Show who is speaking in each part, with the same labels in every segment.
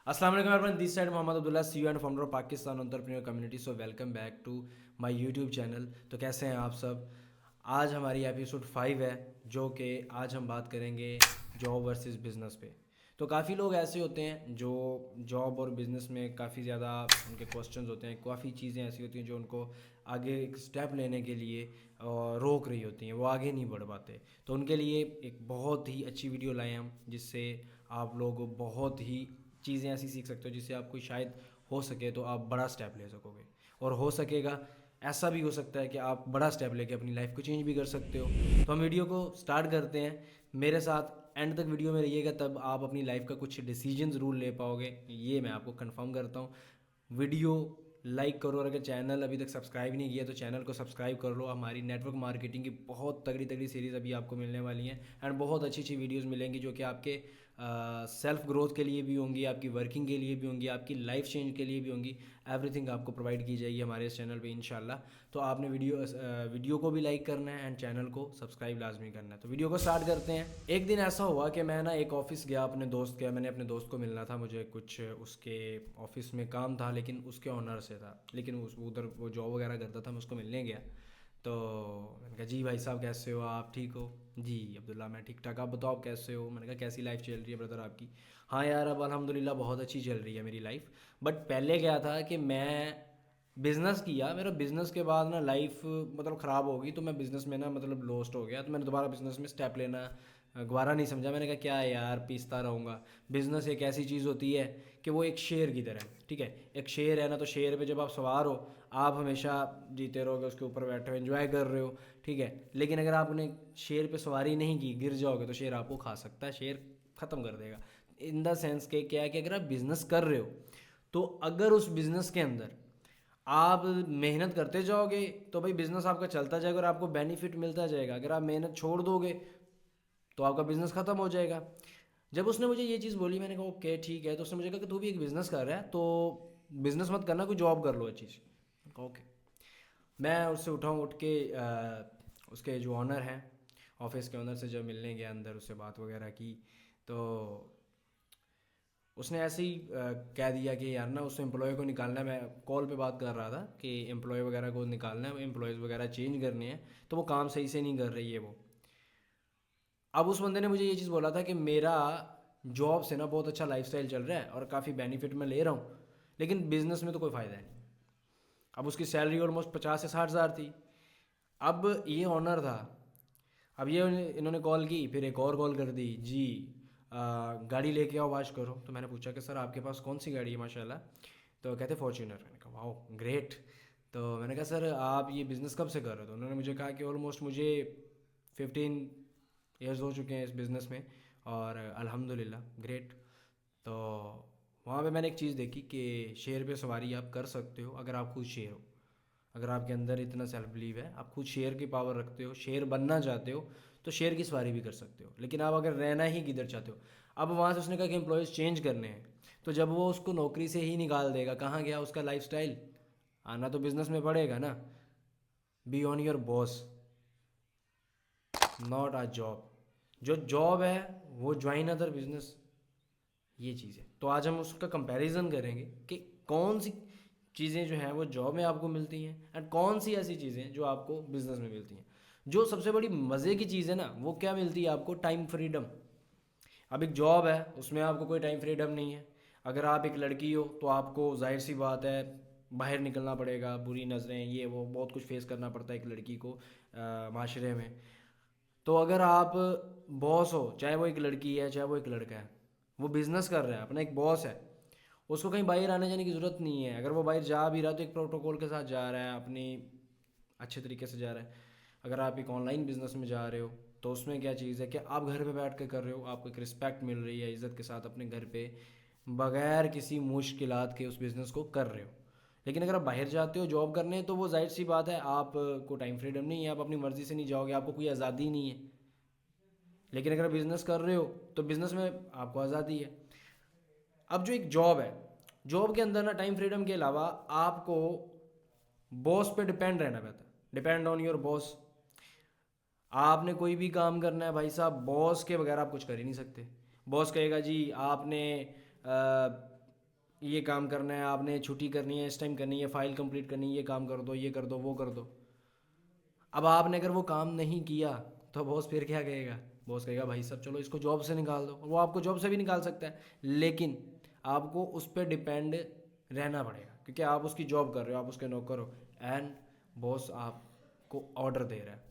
Speaker 1: अस्सलाम वालेकुम everyone, this side Mohammad Abdullah, CEO and founder of Pakistan entrepreneur community. So welcome back to my YouTube channel. तो कैसे हैं आप सब? आज हमारी एपिसोड 5 है, जो कि आज हम बात करेंगे जॉब वर्सेस बिज़नेस पे। तो काफ़ी लोग ऐसे होते हैं जो जॉब और बिज़नेस में काफ़ी ज़्यादा उनके क्वेश्चंस होते हैं, काफ़ी चीज़ें ऐसी होती हैं जो उनको आगे एक स्टेप लेने के लिए रोक रही होती हैं, वो आगे नहीं बढ़ पाते। तो उनके लिए एक बहुत ही अच्छी वीडियो लाए हम, जिससे आप लोग बहुत ही चीज़ें ऐसी सीख सकते हो जिससे आपको शायद हो सके तो आप बड़ा स्टेप ले सकोगे। और हो सकेगा ऐसा भी हो सकता है कि आप बड़ा स्टेप लेके अपनी लाइफ को चेंज भी कर सकते हो। तो हम वीडियो को स्टार्ट करते हैं। मेरे साथ एंड तक वीडियो में रहिएगा, तब आप अपनी लाइफ का कुछ डिसीजन ज़रूर ले पाओगे, ये मैं आपको कंफर्म करता हूँ। वीडियो लाइक करो, और अगर चैनल अभी तक सब्सक्राइब नहीं किया तो चैनल को सब्सक्राइब कर लो। हमारी नेटवर्क मार्केटिंग की बहुत तगड़ी तगड़ी सीरीज़ अभी आपको मिलने वाली हैं, एंड बहुत अच्छी अच्छी वीडियोस मिलेंगी जो कि आपके सेल्फ ग्रोथ के लिए भी होंगी, आपकी वर्किंग के लिए भी होंगी, आपकी लाइफ चेंज के लिए भी होंगी। एवरीथिंग आपको प्रोवाइड की जाएगी हमारे इस चैनल पे इंशाल्लाह। तो आपने वीडियो को भी लाइक करना है एंड चैनल को सब्सक्राइब लाजमी करना है। तो वीडियो को स्टार्ट करते हैं। एक दिन ऐसा हुआ कि मैं ना एक ऑफ़िस गया, अपने दोस्त के, मैंने अपने दोस्त को मिलना था, मुझे कुछ उसके ऑफ़िस में काम था, लेकिन उसके ऑनर से था, लेकिन उस उधर वो जॉब वगैरह करता था, मैं उसको मिलने गया। तो मैंने कहा, जी भाई साहब कैसे हो, आप ठीक हो? जी अब्दुल्ला मैं ठीक ठाक, आप बताओ आप कैसे हो? मैंने कहा, कैसी लाइफ चल रही है ब्रदर आपकी? हाँ यार, अब अल्हम्दुलिल्लाह बहुत अच्छी चल रही है मेरी लाइफ। बट पहले क्या था कि मैं बिज़नेस किया, मेरा बिज़नेस के बाद ना लाइफ मतलब ख़राब हो गई, तो मैं बिज़नेस में ना मतलब लॉस्ट हो गया, तो मैंने दोबारा बिज़नेस में स्टेप लेना गवारा नहीं समझा। मैंने कहा क्या है यार, पीसता रहूँगा। बिज़नेस एक ऐसी चीज़ होती है कि वो एक शेर की तरह है, ठीक है? एक शेर है ना, तो शेर पे जब आप सवार हो, आप हमेशा जीते रहोगे, उसके ऊपर बैठे हो, एंजॉय कर रहे हो, ठीक है? लेकिन अगर आपने शेर पे सवारी नहीं की, गिर जाओगे तो शेर आपको खा सकता है, शेर ख़त्म कर देगा। इन द सेंस के क्या है कि अगर आप बिज़नेस कर रहे हो, तो अगर उस बिज़नेस के अंदर आप मेहनत करते जाओगे तो भाई बिज़नेस आपका चलता जाएगा और आपको बेनिफिट मिलता जाएगा। अगर आप मेहनत छोड़ दोगे तो आपका बिज़नेस ख़त्म हो जाएगा। जब उसने मुझे ये चीज़ बोली, मैंने कहा ओके ठीक है। तो उसने मुझे कहा कि तू भी एक बिज़नेस कर रहा है, तो बिज़नेस मत करना, कोई जॉब कर लो अच्छी सी। मैंने कहा ओके। मैं उससे उठ के उसके जो ऑनर हैं, ऑफिस के ऑनर से जब मिलने गया अंदर, उससे बात वगैरह की, तो उसने ऐसे ही कह दिया कि यार ना उस एम्प्लॉय को निकालना है। मैं कॉल पे बात कर रहा था कि एम्प्लॉय वगैरह को निकालना है, एम्प्लॉयज़ वगैरह चेंज करने हैं, तो वो काम सही से नहीं कर रही है वो। अब उस बंदे ने मुझे ये चीज़ बोला था कि मेरा जॉब से ना बहुत अच्छा लाइफस्टाइल चल रहा है और काफ़ी बेनिफिट मैं ले रहा हूँ, लेकिन बिज़नेस में तो कोई फ़ायदा नहीं। अब उसकी सैलरी ऑलमोस्ट 50 से 60 हज़ार थी। अब ये ऑनर था। अब ये इन्होंने कॉल की, फिर एक और कॉल कर दी, जी गाड़ी लेके आओ वाश करो। तो मैंने पूछा कि सर आपके पास कौन सी गाड़ी है माशाल्लाह? तो कहते फॉर्च्यूनर। मैंने कहा वाओ ग्रेट। तो मैंने कहा सर आप ये बिज़नेस कब से कर रहे हो? तो उन्होंने मुझे कहा कि ऑलमोस्ट मुझे 15 ईयर्स हो चुके हैं इस बिज़नेस में, और अल्हम्दुलिल्लाह ग्रेट। तो वहाँ पे मैंने एक चीज़ देखी कि शेर पे सवारी आप कर सकते हो अगर आप खुद शेर हो। अगर आपके अंदर इतना सेल्फ बिलीव है, आप खुद शेर की पावर रखते हो, शेर बनना चाहते हो, तो शेर की सवारी भी कर सकते हो। लेकिन आप अगर रहना ही किधर चाहते हो, अब वहाँ से उसने कहा कि एम्प्लॉयज़ चेंज करने हैं, तो जब वो उसको नौकरी से ही निकाल देगा, कहाँ गया उसका लाइफस्टाइल? आना तो बिज़नेस में पड़ेगा ना। Be on your boss, not a job. जो जॉब है वो ज्वाइन अदर बिजनेस, ये चीज़ है। तो आज हम उसका कंपैरिजन करेंगे कि कौन सी चीज़ें जो हैं वो जॉब में आपको मिलती हैं, एंड कौन सी ऐसी चीज़ें जो आपको बिजनेस में मिलती हैं। जो सबसे बड़ी मज़े की चीज़ है ना, वो क्या मिलती है आपको? Time freedom. अब एक जॉब है, उसमें आपको कोई टाइम फ्रीडम नहीं है। अगर आप एक लड़की हो तो आपको जाहिर सी बात है बाहर निकलना पड़ेगा, बुरी नज़रें, ये वो बहुत कुछ फेस करना पड़ता है एक लड़की को माशरे में। तो अगर आप बॉस हो, चाहे वो एक लड़की है चाहे वो एक लड़का है, वो बिज़नेस कर रहा है, अपना एक बॉस है, उसको कहीं बाहर आने जाने की ज़रूरत नहीं है। अगर वो बाहर जा भी रहा है तो एक प्रोटोकॉल के साथ जा रहा है, अपनी अच्छे तरीके से जा रहा है। अगर आप एक ऑनलाइन बिज़नेस में जा रहे हो, तो उसमें क्या चीज़ है कि आप घर पे बैठ के कर रहे हो, आपको एक रिस्पेक्ट मिल रही है, इज़्ज़त के साथ अपने घर पे बगैर किसी मुश्किलात के उस बिज़नेस को कर रहे हो। लेकिन अगर आप बाहर जाते हो जॉब करने, तो वो जाहिर सी बात है आपको टाइम फ्रीडम नहीं है, आप अपनी मर्ज़ी से नहीं जाओगे, आपको कोई आज़ादी नहीं है। लेकिन अगर बिज़नेस कर रहे हो तो बिज़नेस में आपको आज़ादी है। अब जो एक जॉब है, जॉब के अंदर ना टाइम फ्रीडम के अलावा आपको बॉस पे डिपेंड रहना पड़ता है, डिपेंड ऑन योर बॉस। आपने कोई भी काम करना है भाई साहब, बॉस के बगैर आप कुछ कर ही नहीं सकते। बॉस कहेगा जी आपने ये काम करना है, आपने छुट्टी करनी है, इस टाइम करनी है, फाइल कंप्लीट करनी है, ये काम कर दो, ये कर दो, वो कर दो। अब आपने अगर वो काम नहीं किया तो बॉस फिर क्या कहेगा? बॉस कहेगा भाई साहब चलो इसको जॉब से निकाल दो। वो आपको जॉब से भी निकाल सकता है, लेकिन आपको उस पर डिपेंड रहना पड़ेगा, क्योंकि आप उसकी जॉब कर रहे हो, आप उसके नौकर हो, एंड बॉस आपको ऑर्डर दे रहा है।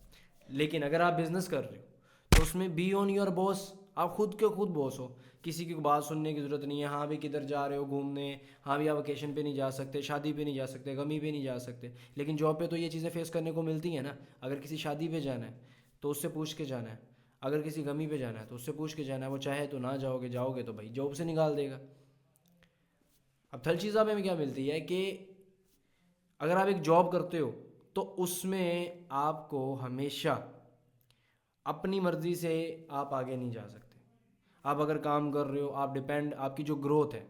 Speaker 1: लेकिन अगर आप बिजनेस कर रहे हो तो उसमें बी ऑन योर बॉस, आप खुद के खुद बॉस हो, किसी की बात सुनने की ज़रूरत नहीं है। हाँ भी किधर जा रहे हो घूमने, हाँ भी आप वेकेशन पे नहीं जा सकते, शादी पे नहीं जा सकते, गमी पे नहीं जा सकते, लेकिन जॉब पे तो ये चीज़ें फेस करने को मिलती हैं ना। अगर किसी शादी पे जाना है तो उससे पूछ के जाना है, अगर किसी गमी पे जाना है तो उससे पूछ के जाना है। वो चाहे तो ना जाओगे, जाओगे तो भाई जॉब से निकाल देगा। अब थल चीज़ में क्या मिलती है कि अगर आप एक जॉब करते हो तो उसमें आपको हमेशा अपनी मर्ज़ी से आप आगे नहीं जा सकते। आप अगर काम कर रहे हो, आप डिपेंड, आपकी जो ग्रोथ है,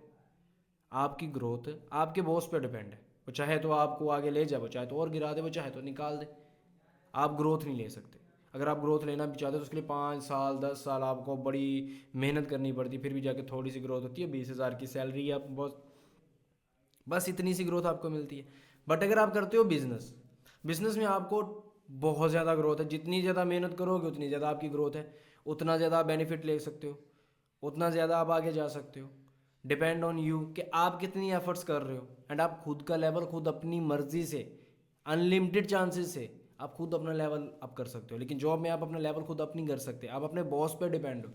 Speaker 1: आपकी ग्रोथ आपके बॉस पे डिपेंड है। वो चाहे तो आपको आगे ले जाए, वो चाहे तो और गिरा दे, वो चाहे तो निकाल दे। आप ग्रोथ नहीं ले सकते। अगर आप ग्रोथ लेना भी चाहते हो तो उसके लिए 5 साल 10 साल आपको बड़ी मेहनत करनी पड़ती, फिर भी जाके थोड़ी सी ग्रोथ होती है। 20,000 की सैलरी है, आप बस इतनी सी ग्रोथ आपको मिलती है। बट अगर आप करते हो बिजनेस, बिजनेस में आपको बहुत ज़्यादा ग्रोथ है। जितनी ज़्यादा मेहनत करोगे उतनी ज़्यादा आपकी ग्रोथ है, उतना ज़्यादा आप बेनिफिट ले सकते हो, उतना ज़्यादा आप आगे जा सकते हो। डिपेंड ऑन यू कि आप कितनी एफर्ट्स कर रहे हो, एंड आप खुद का लेवल खुद अपनी मर्जी से, अनलिमिटेड चांसेस से आप खुद अपना लेवल अप कर सकते हो। लेकिन जॉब में आप अपना लेवल खुद अप नहीं कर सकते, आप अपने बॉस पर डिपेंड हो।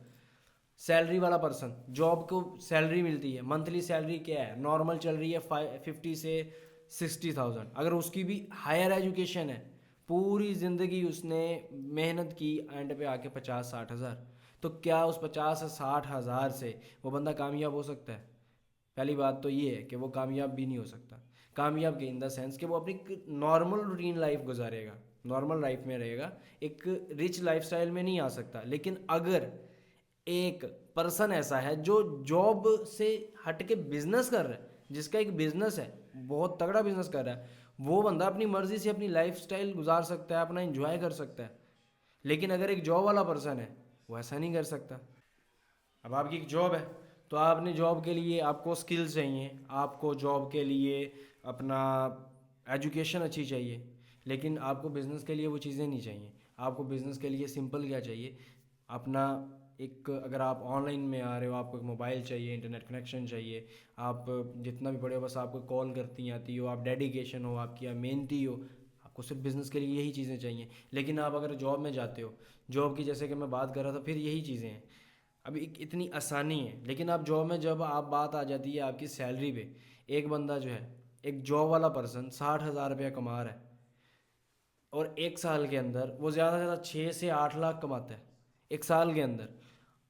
Speaker 1: सैलरी वाला पर्सन, जॉब को सैलरी मिलती है, मंथली सैलरी क्या है, नॉर्मल चल रही है 50 से 60,000। अगर उसकी भी हायर एजुकेशन है, पूरी ज़िंदगी उसने मेहनत की, एंड पे आके 50-60 हज़ार, तो क्या उस 50 से 60 हज़ार से वो बंदा कामयाब हो सकता है? पहली बात तो ये है कि वो कामयाब भी नहीं हो सकता। कामयाब के इन द सेंस कि वो अपनी नॉर्मल रूटीन लाइफ गुजारेगा, नॉर्मल लाइफ में रहेगा, एक रिच लाइफस्टाइल में नहीं आ सकता। लेकिन अगर एक पर्सन ऐसा है जो जॉब से हट के बिजनेस कर रहा है, जिसका एक बिजनेस है, बहुत तगड़ा बिजनेस कर रहा है, वो बंदा अपनी मर्जी से अपनी लाइफस्टाइल गुजार सकता है, अपना एंजॉय कर सकता है। लेकिन अगर एक जॉब वाला पर्सन है, वो ऐसा नहीं कर सकता। अब आपकी एक जॉब है तो आपने जॉब के लिए, आपको स्किल्स चाहिए, आपको जॉब के लिए अपना एजुकेशन अच्छी चाहिए। लेकिन आपको बिज़नेस के लिए वो चीज़ें नहीं चाहिए। आपको बिज़नेस के लिए सिंपल क्या चाहिए? अपना एक, अगर आप ऑनलाइन में आ रहे हो, आपको एक मोबाइल चाहिए, इंटरनेट कनेक्शन चाहिए। आप जितना भी पढ़े हो, बस आपको कॉल करती आती हो, आप डेडिकेशन हो, आपकी आप मेहनती हो, आपको सिर्फ बिज़नेस के लिए यही चीज़ें चाहिए। लेकिन आप अगर जॉब में जाते हो, जॉब की जैसे कि मैं बात कर रहा था, फिर यही चीज़ें हैं। अभी इतनी आसानी है। लेकिन आप जॉब में जब आप बात आ जाती है आपकी सैलरी पे, एक बंदा जो है, एक जॉब वाला पर्सन 60,000 रुपया कमा रहा है, और एक साल के अंदर वो ज़्यादा से ज़्यादा 6 से 8 लाख कमाता है, एक साल के अंदर।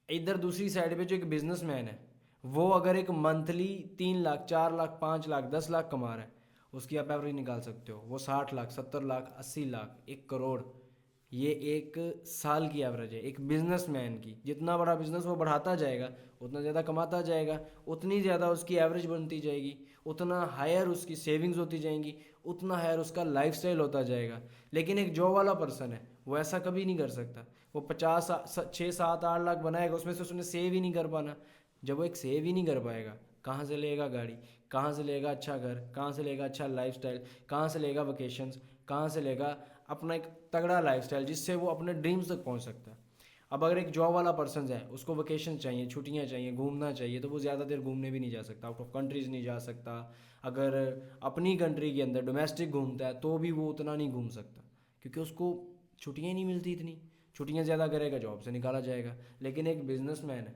Speaker 1: इधर दूसरी साइड पे जो एक बिजनेसमैन है, वो अगर एक मंथली 3 लाख 4 लाख 5 लाख 10 लाख कमा रहा है, उसकी आप एवरेज निकाल सकते हो। वो 60 लाख 70 लाख 80 लाख 1 करोड़, ये एक साल की एवरेज है एक बिजनेसमैन की। जितना बड़ा बिजनेस वो बढ़ाता जाएगा, उतना ज़्यादा कमाता जाएगा, उतनी ज़्यादा उसकी एवरेज बनती जाएगी, उतना हायर उसकी सेविंग्स होती जाएंगी, उतना हायर उसका लाइफस्टाइल होता जाएगा। लेकिन एक जॉब वाला पर्सन है, वो ऐसा कभी नहीं कर सकता। वो 50 6 7 8 लाख बनाएगा, उसमें से उसने सेव ही नहीं कर पाना। जब वो एक सेव ही नहीं कर पाएगा, कहाँ से लेगा गाड़ी, कहाँ से लेगा अच्छा घर, कहाँ से लेगा अच्छा लाइफस्टाइल, कहाँ से लेगा वेकेशंस, कहाँ से लेगा अपना एक तगड़ा लाइफस्टाइल जिससे वो अपने ड्रीम्स तक पहुंच सकता है। अब अगर एक जॉब वाला पर्सन है, उसको वेकेशन चाहिए, छुट्टियां चाहिए, घूमना चाहिए, तो वो ज़्यादा देर घूमने भी नहीं जा सकता, आउट ऑफ कंट्रीज़ नहीं जा सकता। अगर अपनी कंट्री के अंदर डोमेस्टिक घूमता है तो भी वो उतना नहीं घूम सकता, क्योंकि उसको छुट्टियाँ ही नहीं मिलती इतनी। छुट्टियाँ ज़्यादा करेगा, जॉब से निकाला जाएगा। लेकिन एक बिजनेसमैन है,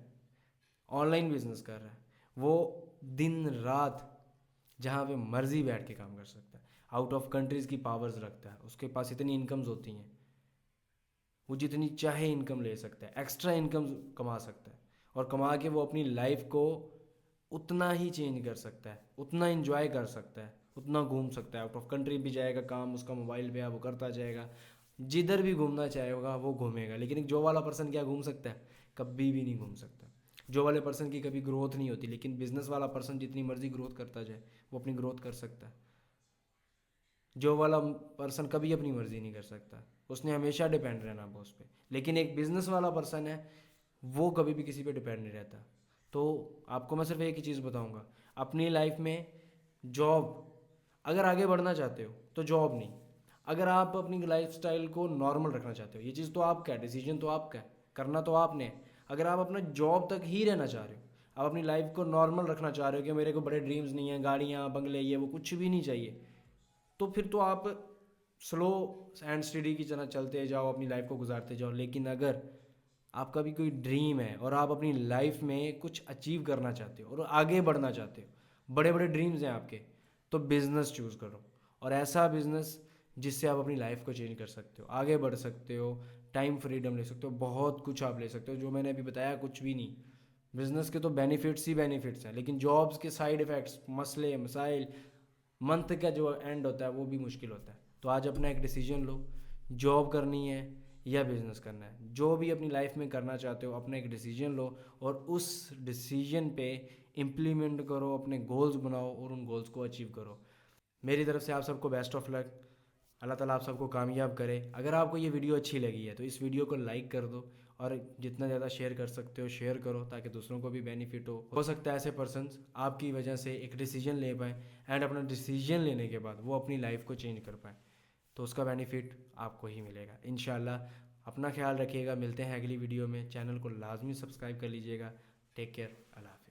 Speaker 1: ऑनलाइन बिजनेस कर रहा है, वो दिन रात जहाँ पे मर्जी बैठ के काम कर सकता है, आउट ऑफ कंट्रीज़ की पावर्स रखता है, उसके पास इतनी इनकम्स होती हैं, वो जितनी चाहे इनकम ले सकता है, एक्स्ट्रा इनकम कमा सकता है, और कमा के वो अपनी लाइफ को उतना ही चेंज कर सकता है, उतना इंजॉय कर सकता है, उतना घूम सकता है। आउट ऑफ कंट्री भी जाएगा, काम उसका मोबाइल पे है, वो करता जाएगा, जिधर भी घूमना चाहेगा वो घूमेगा। लेकिन एक जॉब वाला पर्सन क्या घूम सकता है? कभी भी नहीं घूम सकता। जॉब वाले पर्सन की कभी ग्रोथ नहीं होती। लेकिन बिजनेस वाला पर्सन जितनी मर्जी ग्रोथ करता जाए, वो अपनी ग्रोथ कर सकता है। जॉब वाला पर्सन कभी अपनी मर्जी नहीं कर सकता, उसने हमेशा डिपेंड रहना बॉस पे। लेकिन एक बिजनेस वाला पर्सन है, वो कभी भी किसी पे डिपेंड नहीं रहता। तो आपको मैं सिर्फ एक ही चीज़ बताऊंगा, अपनी लाइफ में जॉब, अगर आगे बढ़ना चाहते हो तो जॉब नहीं। अगर आप अपनी लाइफस्टाइल को नॉर्मल रखना चाहते हो, ये चीज़ तो आपका है, डिसीजन तो आपका है, करना तो आपने है। अगर आप अपना जॉब तक ही रहना चाह रहे हो, आप अपनी लाइफ को नॉर्मल रखना चाह रहे हो कि मेरे को बड़े ड्रीम्स नहीं है, गाड़ियाँ बंगले ये वो कुछ भी नहीं चाहिए, तो फिर तो आप स्लो एंड स्टडी की तरह चलते जाओ, अपनी लाइफ को गुजारते जाओ। लेकिन अगर आपका भी कोई ड्रीम है और आप अपनी लाइफ में कुछ अचीव करना चाहते हो और आगे बढ़ना चाहते हो, बड़े बड़े ड्रीम्स हैं आपके, तो बिज़नेस चूज़ करो। और ऐसा बिज़नेस जिससे आप अपनी लाइफ को चेंज कर सकते हो, आगे बढ़ सकते हो, टाइम फ्रीडम ले सकते हो, बहुत कुछ आप ले सकते हो। जो मैंने अभी बताया कुछ भी नहीं। बिज़नेस के तो बेनिफिट्स ही बेनिफिट्स हैं, लेकिन जॉब्स के साइड इफ़ेक्ट्स, मसले मसाइल, मंथ का जो एंड होता है वो भी मुश्किल होता है। तो आज अपना एक डिसीजन लो, जॉब करनी है या बिज़नेस करना है। जो भी अपनी लाइफ में करना चाहते हो, अपना एक डिसीजन लो और उस डिसीजन पे इम्प्लीमेंट करो, अपने गोल्स बनाओ और उन गोल्स को अचीव करो। मेरी तरफ से आप सबको बेस्ट ऑफ लक। अल्लाह ताला आप सबको कामयाब करे। अगर आपको ये वीडियो अच्छी लगी है तो इस वीडियो को लाइक कर दो और जितना ज़्यादा शेयर कर सकते हो शेयर करो, ताकि दूसरों को भी बेनिफिट हो सकता है ऐसे पर्सन्स आपकी वजह से एक डिसीजन ले पाए एंड अपना डिसीजन लेने के बाद वो अपनी लाइफ को चेंज कर पाए, तो उसका बेनिफिट आपको ही मिलेगा इंशाल्लाह। अपना ख्याल रखिएगा, मिलते हैं अगली वीडियो में। चैनल को लाजमी सब्सक्राइब कर लीजिएगा। टेक केयर, अल्लाह हाफ़िज़।